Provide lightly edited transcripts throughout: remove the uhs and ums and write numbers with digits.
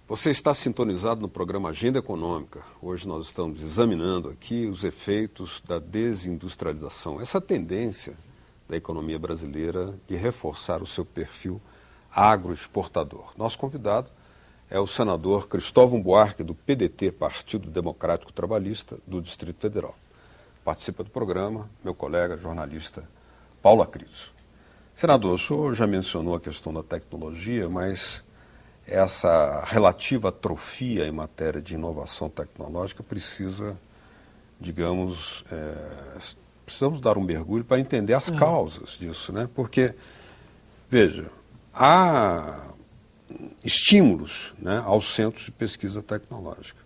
Você está sintonizado no programa Agenda Econômica. Hoje nós estamos examinando aqui os efeitos da desindustrialização, essa tendência da economia brasileira de reforçar o seu perfil agroexportador. Nosso convidado é o senador Cristóvão Buarque, do PDT, Partido Democrático Trabalhista, do Distrito Federal. Participa do programa meu colega jornalista Paulo Acriso. Senador, o senhor já mencionou a questão da tecnologia, mas essa relativa atrofia em matéria de inovação tecnológica precisa, digamos, precisamos dar um mergulho para entender as causas disso, né? Porque, veja, há estímulos, né, aos centros de pesquisa tecnológica.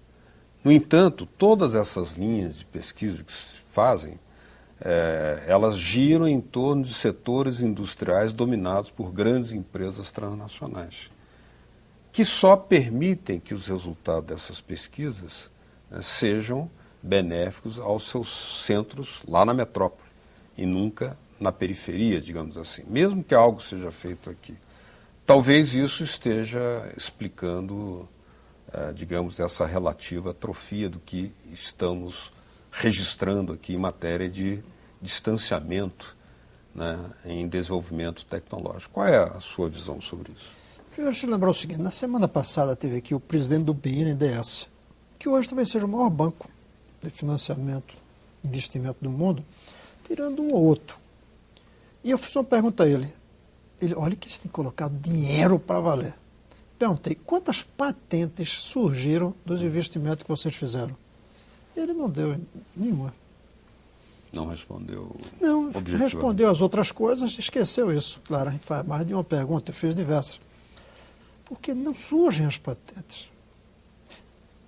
No entanto, todas essas linhas de pesquisa que se fazem, elas giram em torno de setores industriais dominados por grandes empresas transnacionais, que só permitem que os resultados dessas pesquisas, né, sejam benéficos aos seus centros lá na metrópole e nunca na periferia, digamos assim, mesmo que algo seja feito aqui. Talvez isso esteja explicando, digamos, essa relativa atrofia do que estamos registrando aqui em matéria de distanciamento, né, em desenvolvimento tecnológico. Qual é a sua visão sobre isso? Deixa eu lembrar o seguinte, na semana passada teve aqui o presidente do BNDES, que hoje talvez seja o maior banco de financiamento, investimento do mundo, tirando um ou outro. E eu fiz uma pergunta a ele. Ele, olha que eles têm colocado dinheiro para valer. Perguntei, quantas patentes surgiram dos investimentos que vocês fizeram? Ele não deu nenhuma. Não respondeu? Não, respondeu as outras coisas, esqueceu isso. Claro, a gente faz mais de uma pergunta, eu fiz diversas. Porque não surgem as patentes.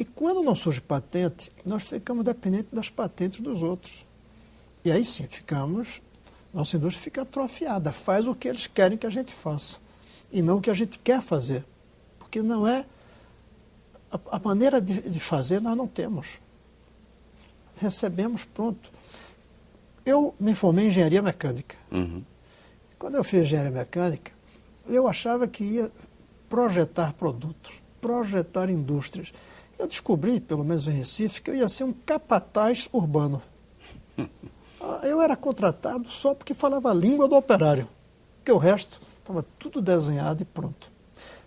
E quando não surge patente, nós ficamos dependentes das patentes dos outros. E aí sim, nossa indústria fica atrofiada, faz o que eles querem que a gente faça, e não o que a gente quer fazer. Porque não é... A maneira de fazer nós não temos. Recebemos, pronto. Eu me formei em engenharia mecânica. Uhum. Quando eu fiz engenharia mecânica, eu achava que ia projetar produtos, projetar indústrias. Eu descobri, pelo menos em Recife, que eu ia ser um capataz urbano. Eu era contratado só porque falava a língua do operário, porque o resto estava tudo desenhado e pronto.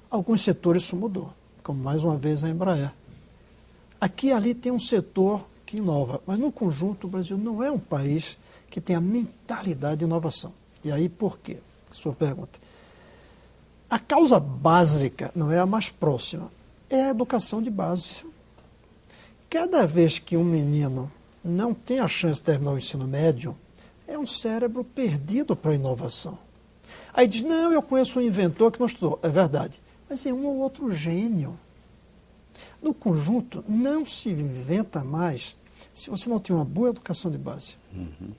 Alguns setores isso mudou, como mais uma vez a Embraer. Aqui e ali tem um setor que inova, mas no conjunto o Brasil não é um país que tem a mentalidade de inovação. E aí por quê? Sua pergunta. A causa básica, não é a mais próxima, é a educação de base. Cada vez que um menino não tem a chance de terminar o ensino médio, é um cérebro perdido para a inovação. Aí diz, não, eu conheço um inventor que não estudou. É verdade, mas é um ou outro gênio. No conjunto, não se inventa mais se você não tem uma boa educação de base. Uhum.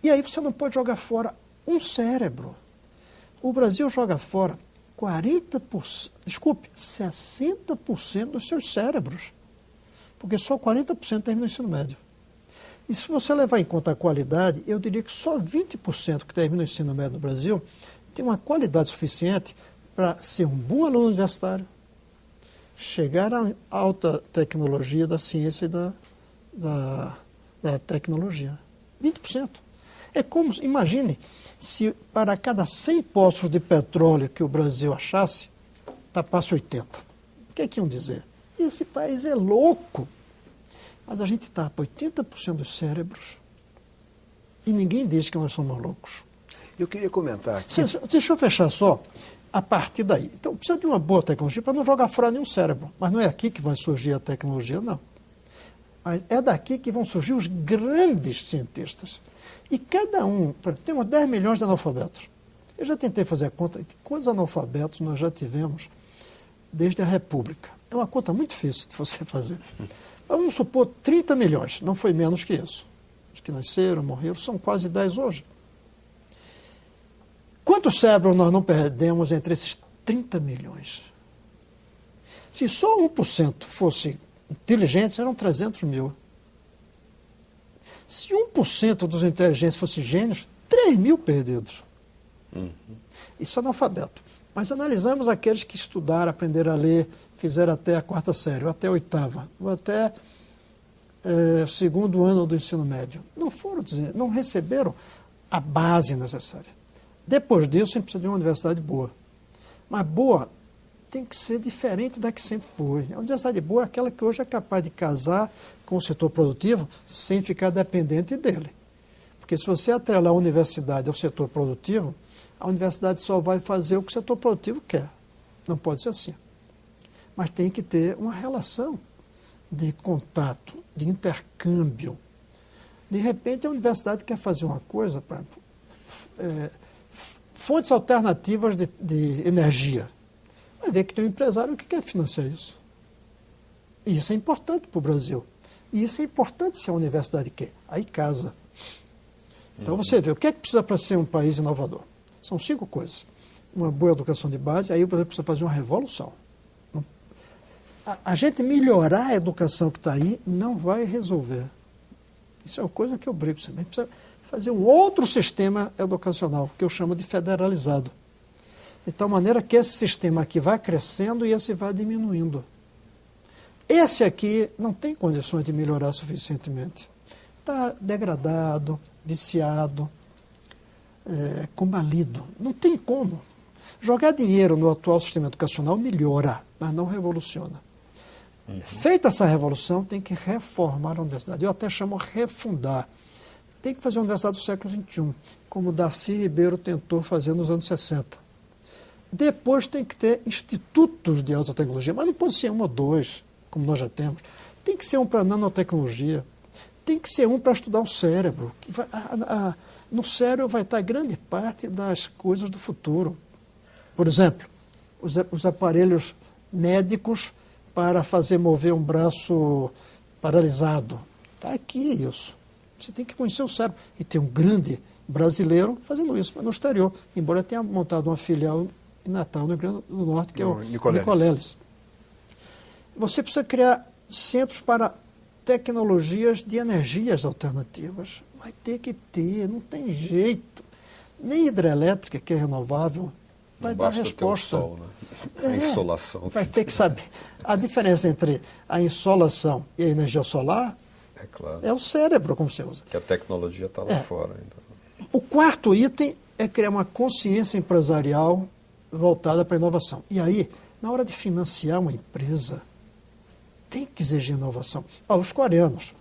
E aí você não pode jogar fora um cérebro. O Brasil joga fora 60% dos seus cérebros, porque só 40% termina o ensino médio. E se você levar em conta a qualidade, eu diria que só 20% que termina o ensino médio no Brasil tem uma qualidade suficiente para ser um bom aluno universitário, chegar à alta tecnologia da ciência e da tecnologia. 20%. É como, imagine, se para cada 100 poços de petróleo que o Brasil achasse, tapasse 80. O que é que iam dizer? Esse país é louco. Mas a gente tapa 80% dos cérebros e ninguém diz que nós somos loucos. Eu queria comentar aqui... Deixa eu fechar só a partir daí. Então, precisa de uma boa tecnologia para não jogar fora nenhum cérebro. Mas não é aqui que vai surgir a tecnologia, não. É daqui que vão surgir os grandes cientistas. E cada um, temos 10 milhões de analfabetos. Eu já tentei fazer a conta de quantos analfabetos nós já tivemos desde a República. É uma conta muito difícil de você fazer. Mas vamos supor 30 milhões, não foi menos que isso. Os que nasceram, morreram, são quase 10 hoje. Quantos cérebros nós não perdemos entre esses 30 milhões? Se só 1% fosse inteligentes, eram 300 mil. Se 1% dos inteligentes fossem gênios, 3 mil perdidos. Isso é analfabeto. Mas analisamos aqueles que estudaram, aprenderam a ler, fizeram até a 4ª série, ou até a 8ª, ou até o 2º ano do ensino médio. Não receberam a base necessária. Depois disso, a gente precisa de uma universidade boa. Mas boa tem que ser diferente da que sempre foi. A universidade boa é aquela que hoje é capaz de casar com o setor produtivo sem ficar dependente dele. Porque se você atrelar a universidade ao setor produtivo, a universidade só vai fazer o que o setor produtivo quer. Não pode ser assim. Mas tem que ter uma relação de contato, de intercâmbio. De repente, a universidade quer fazer uma coisa, por exemplo, fontes alternativas de energia. Vai ver que tem um empresário que quer financiar isso. E isso é importante para o Brasil. E isso é importante se a universidade quer. Aí casa. Então você vê, o que é que precisa para ser um país inovador? São 5 coisas. Uma boa educação de base, aí o Brasil precisa fazer uma revolução. A gente melhorar a educação que está aí não vai resolver. Isso é uma coisa que eu brigo sempre. A gente precisa fazer um outro sistema educacional, que eu chamo de federalizado. De tal maneira que esse sistema aqui vai crescendo e esse vai diminuindo. Esse aqui não tem condições de melhorar suficientemente. Está degradado, viciado, combalido. Não tem como. Jogar dinheiro no atual sistema educacional melhora, mas não revoluciona. Feita essa revolução, tem que reformar a universidade. Eu até chamo refundar. Tem que fazer a universidade do século XXI, como Darcy Ribeiro tentou fazer nos anos 60. Depois tem que ter institutos de alta tecnologia, mas não pode ser 1 ou 2, como nós já temos. Tem que ser um para nanotecnologia, tem que ser um para estudar o cérebro. No cérebro vai estar grande parte das coisas do futuro. Por exemplo, os aparelhos médicos para fazer mover um braço paralisado. Está aqui isso. Você tem que conhecer o cérebro. E tem um grande brasileiro fazendo isso, mas no exterior. Embora tenha montado uma filial em Natal, no Rio Grande do Norte, que é o Nicoleles. Você precisa criar centros para tecnologias de energias alternativas. Vai ter que ter, não tem jeito. Nem hidrelétrica, que é renovável, vai dar resposta. Ter o sol, né? A insolação. Vai ter que saber. A diferença entre a insolação e a energia solar é o cérebro, como você usa. Que a tecnologia está lá fora ainda. O 4º item é criar uma consciência empresarial voltada para a inovação. E aí, na hora de financiar uma empresa, tem que exigir inovação. Os coreanos,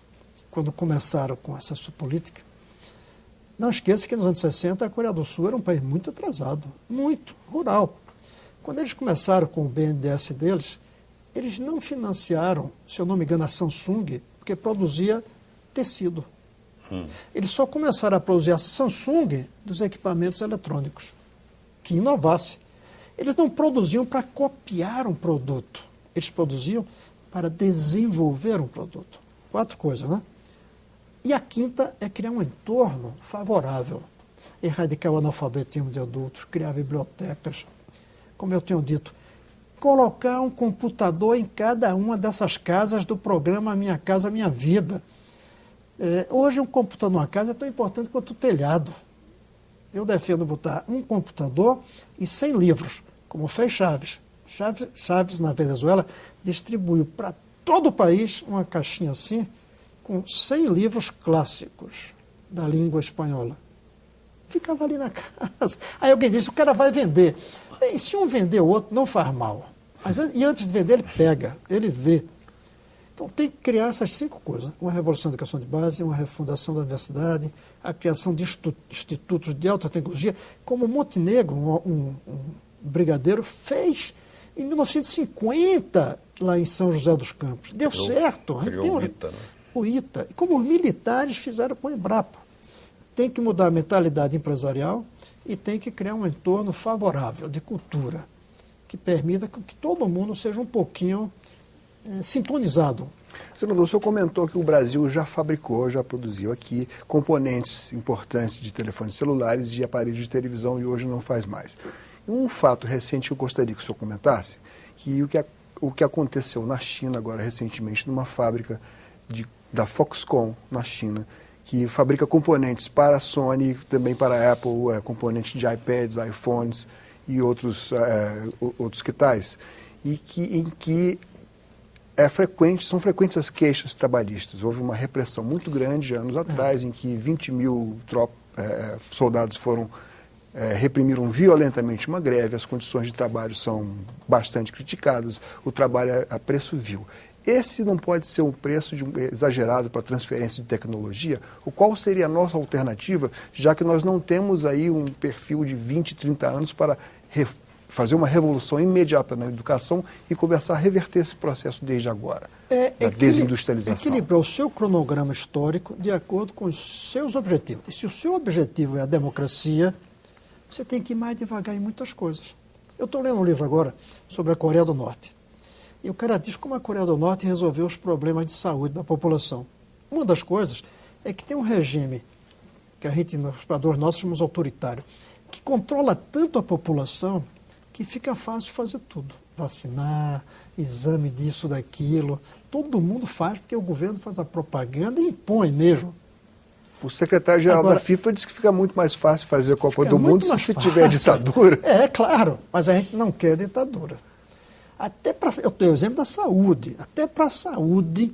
quando começaram com essa sua política, não esqueça que nos anos 60 a Coreia do Sul era um país muito atrasado, muito rural. Quando eles começaram com o BNDES deles, eles não financiaram, se eu não me engano, a Samsung, porque produzia tecido. Eles só começaram a produzir a Samsung dos equipamentos eletrônicos, que inovasse. Eles não produziam para copiar um produto, eles produziam para desenvolver um produto. 4 coisas, né? E a 5ª é criar um entorno favorável, erradicar o analfabetismo de adultos, criar bibliotecas, como eu tenho dito, colocar um computador em cada uma dessas casas do programa Minha Casa Minha Vida. Hoje um computador numa casa é tão importante quanto o telhado. Eu defendo botar um computador e 100 livros, como fez Chaves. Chaves, na Venezuela, distribuiu para todo o país uma caixinha assim, com 100 livros clássicos da língua espanhola. Ficava ali na casa. Aí alguém disse, o cara vai vender. Bem, se um vender o outro, não faz mal. E antes de vender, ele pega, ele vê. Então tem que criar essas 5 coisas. Uma revolução da educação de base, uma refundação da universidade, a criação de institutos de alta tecnologia, como Montenegro, um brigadeiro, fez em 1950, lá em São José dos Campos. Deu certo. Criou o ITA, né? O ITA. E como os militares fizeram com o Embrapa. Tem que mudar a mentalidade empresarial e tem que criar um entorno favorável de cultura, que permita que todo mundo seja um pouquinho sintonizado. Senador, o senhor comentou que o Brasil já fabricou, já produziu aqui componentes importantes de telefones celulares e de aparelhos de televisão e hoje não faz mais. Um fato recente que eu gostaria que o senhor comentasse, que o que aconteceu na China agora recentemente, numa fábrica da Foxconn na China, que fabrica componentes para a Sony, também para a Apple, componentes de iPads, iPhones e outros que tais, e em que são frequentes as queixas trabalhistas. Houve uma repressão muito grande anos atrás, em que 20 mil soldados reprimiram violentamente uma greve, as condições de trabalho são bastante criticadas, o trabalho é a preço vil. Esse não pode ser um preço exagerado para transferência de tecnologia? Qual seria a nossa alternativa, já que nós não temos aí um perfil de 20, 30 anos para fazer uma revolução imediata na educação e começar a reverter esse processo desde agora, da desindustrialização? Equilibrar o seu cronograma histórico de acordo com os seus objetivos. E se o seu objetivo é a democracia, você tem que ir mais devagar em muitas coisas. Eu estou lendo um livro agora sobre a Coreia do Norte. E o cara diz como a Coreia do Norte resolveu os problemas de saúde da população. Uma das coisas é que tem um regime, que a gente, nos padrões nossos, chamamos autoritário, que controla tanto a população que fica fácil fazer tudo. Vacinar, exame disso, daquilo. Todo mundo faz, porque o governo faz a propaganda e impõe mesmo. O secretário-geral da FIFA diz que fica muito mais fácil fazer a Copa do Mundo se tiver ditadura. É, claro, mas a gente não quer ditadura. Eu tenho o exemplo da saúde. Até para a saúde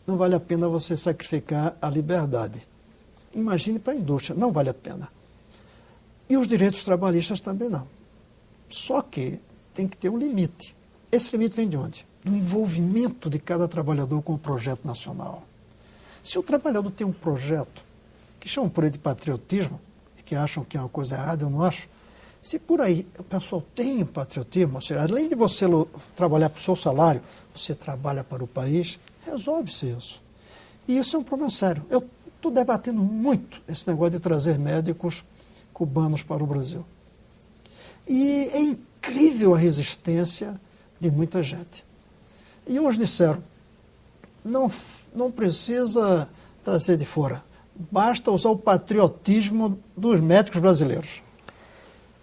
não vale a pena você sacrificar a liberdade. Imagine para a indústria, não vale a pena. E os direitos trabalhistas também não. Só que tem que ter um limite. Esse limite vem de onde? Do envolvimento de cada trabalhador com o projeto nacional. Se o trabalhador tem um projeto, que chamam por aí de patriotismo, e que acham que é uma coisa errada, eu não acho. Se por aí o pessoal tem um patriotismo, ou seja, além de você trabalhar para o seu salário, você trabalha para o país, resolve-se isso. E isso é um problema sério. Eu estou debatendo muito esse negócio de trazer médicos cubanos para o Brasil. E é incrível a resistência de muita gente. E hoje disseram, não precisa trazer de fora, basta usar o patriotismo dos médicos brasileiros.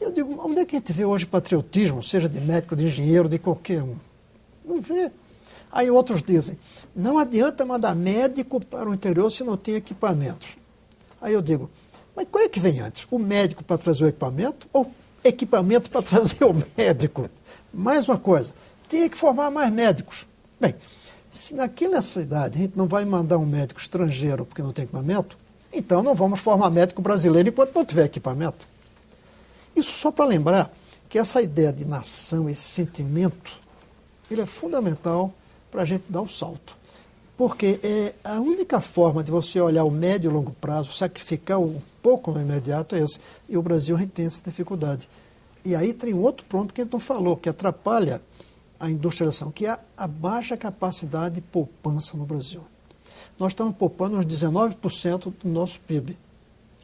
Eu digo, onde é que a gente vê hoje patriotismo, seja de médico, de engenheiro, de qualquer um? Não vê. Aí outros dizem, não adianta mandar médico para o interior se não tem equipamentos. Aí eu digo, mas qual é que vem antes? O médico para trazer o equipamento ou equipamento para trazer o médico? Mais uma coisa, tem que formar mais médicos. Bem, se naquela cidade a gente não vai mandar um médico estrangeiro porque não tem equipamento, então não vamos formar médico brasileiro enquanto não tiver equipamento. Isso só para lembrar que essa ideia de nação, esse sentimento, ele é fundamental para a gente dar o salto. Porque é a única forma de você olhar o médio e longo prazo, sacrificar um pouco no imediato é esse. E o Brasil a gente tem essa dificuldade. E aí tem um outro ponto que a gente não falou, que atrapalha a industrialização, que é a baixa capacidade de poupança no Brasil. Nós estamos poupando uns 19% do nosso PIB.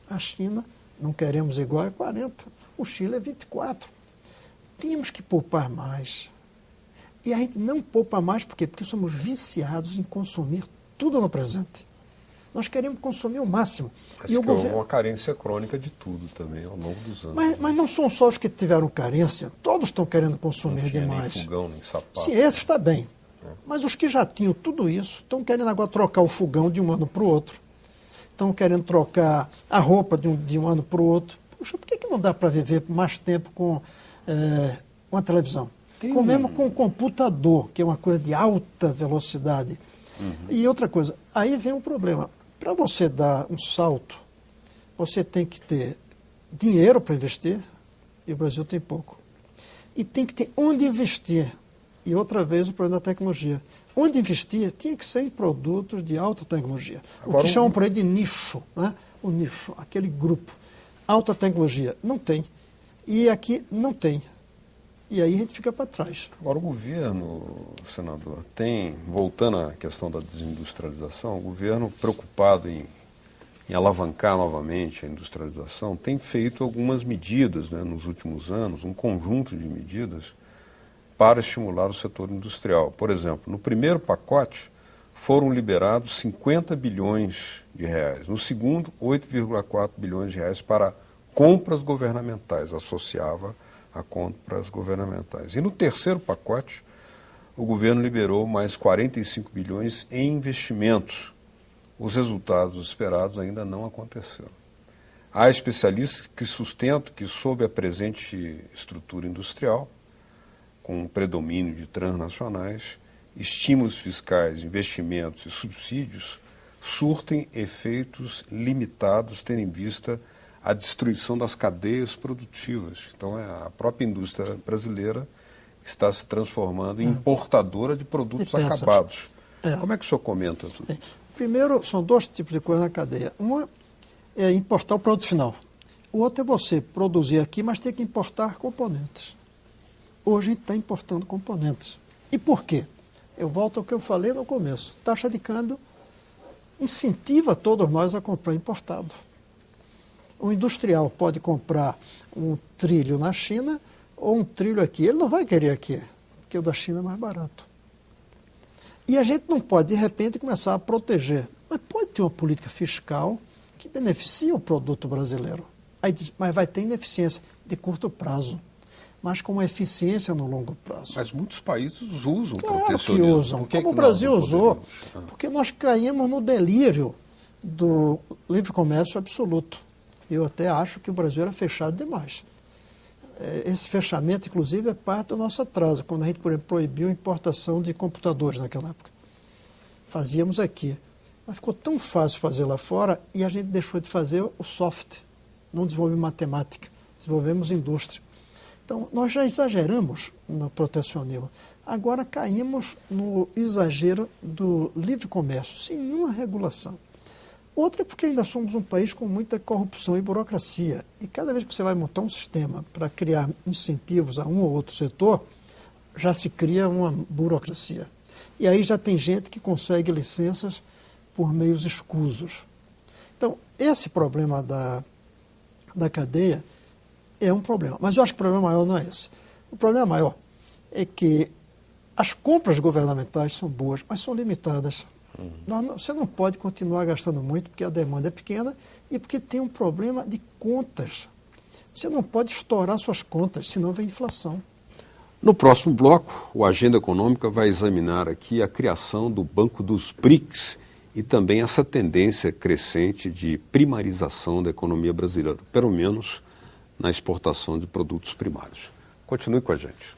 A China, não queremos igual, é 40%. O Chile é 24%. Temos que poupar mais. E a gente não poupa mais, por quê? Porque somos viciados em consumir tudo no presente. Nós queremos consumir o máximo. Acho que houve uma carência crônica de tudo também ao longo dos anos. Mas não são só os que tiveram carência, todos estão querendo consumir não tinha demais. Nem fogão, nem sapato. Sim, esse está bem. Mas os que já tinham tudo isso estão querendo agora trocar o fogão de um ano para o outro. Estão querendo trocar a roupa de um ano para o outro. Puxa, por que não dá para viver mais tempo com a televisão? Mesmo com o computador, que é uma coisa de alta velocidade. E outra coisa, aí vem um problema. Para você dar um salto, você tem que ter dinheiro para investir, e o Brasil tem pouco. E tem que ter onde investir. E outra vez o problema da tecnologia. Onde investir tinha que ser em produtos de alta tecnologia. Agora, o que chamam por aí de nicho, né? O nicho, aquele grupo. Alta tecnologia, não tem. E aqui não tem. E aí a gente fica para trás. Agora o governo, senador, voltando à questão da desindustrialização, o governo preocupado em alavancar novamente a industrialização, tem feito algumas medidas, né, nos últimos anos, um conjunto de medidas para estimular o setor industrial. Por exemplo, no primeiro pacote foram liberados 50 bilhões de reais. No segundo, 8,4 bilhões de reais para compras governamentais, associava a compras governamentais. E no terceiro pacote, o governo liberou mais 45 bilhões em investimentos os resultados esperados ainda não aconteceram. Há especialistas que sustentam que, sob a presente estrutura industrial, com um predomínio de transnacionais, estímulos fiscais, investimentos e subsídios surtem efeitos limitados, tendo em vista a destruição das cadeias produtivas. Então, a própria indústria brasileira está se transformando em importadora de produtos acabados. Como é que o senhor comenta tudo? Primeiro, são dois tipos de coisa na cadeia. Uma é importar o produto final. O outro é você produzir aqui, mas ter que importar componentes. Hoje a gente está importando componentes. E por quê? Eu volto ao que eu falei no começo. Taxa de câmbio incentiva todos nós a comprar importado. O industrial pode comprar um trilho na China ou um trilho aqui. Ele não vai querer aqui, porque o da China é mais barato. E a gente não pode, de repente, começar a proteger. Mas pode ter uma política fiscal que beneficie o produto brasileiro. Mas vai ter ineficiência de curto prazo, mas com eficiência no longo prazo. Mas muitos países usam claro que usam, como o Brasil usou, porque nós caímos no delírio do livre comércio absoluto. Eu até acho que o Brasil era fechado demais. Esse fechamento, inclusive, é parte do nosso atraso, quando a gente, por exemplo, proibiu a importação de computadores naquela época. Fazíamos aqui. Mas ficou tão fácil fazer lá fora e a gente deixou de fazer o soft. Não desenvolvemos matemática, desenvolvemos indústria. Então, nós já exageramos no protecionismo. Agora caímos no exagero do livre comércio, sem nenhuma regulação. Outra é porque ainda somos um país com muita corrupção e burocracia. E cada vez que você vai montar um sistema para criar incentivos a um ou outro setor, já se cria uma burocracia. E aí já tem gente que consegue licenças por meios escusos. Então, esse problema da cadeia é um problema. Mas eu acho que o problema maior não é esse. O problema maior é que as compras governamentais são boas, mas são limitadas. Você não pode continuar gastando muito porque a demanda é pequena e porque tem um problema de contas. Você não pode estourar suas contas, senão vem inflação. No próximo bloco, o Agenda Econômica vai examinar aqui a criação do Banco dos BRICS e também essa tendência crescente de primarização da economia brasileira, pelo menos na exportação de produtos primários. Continue com a gente.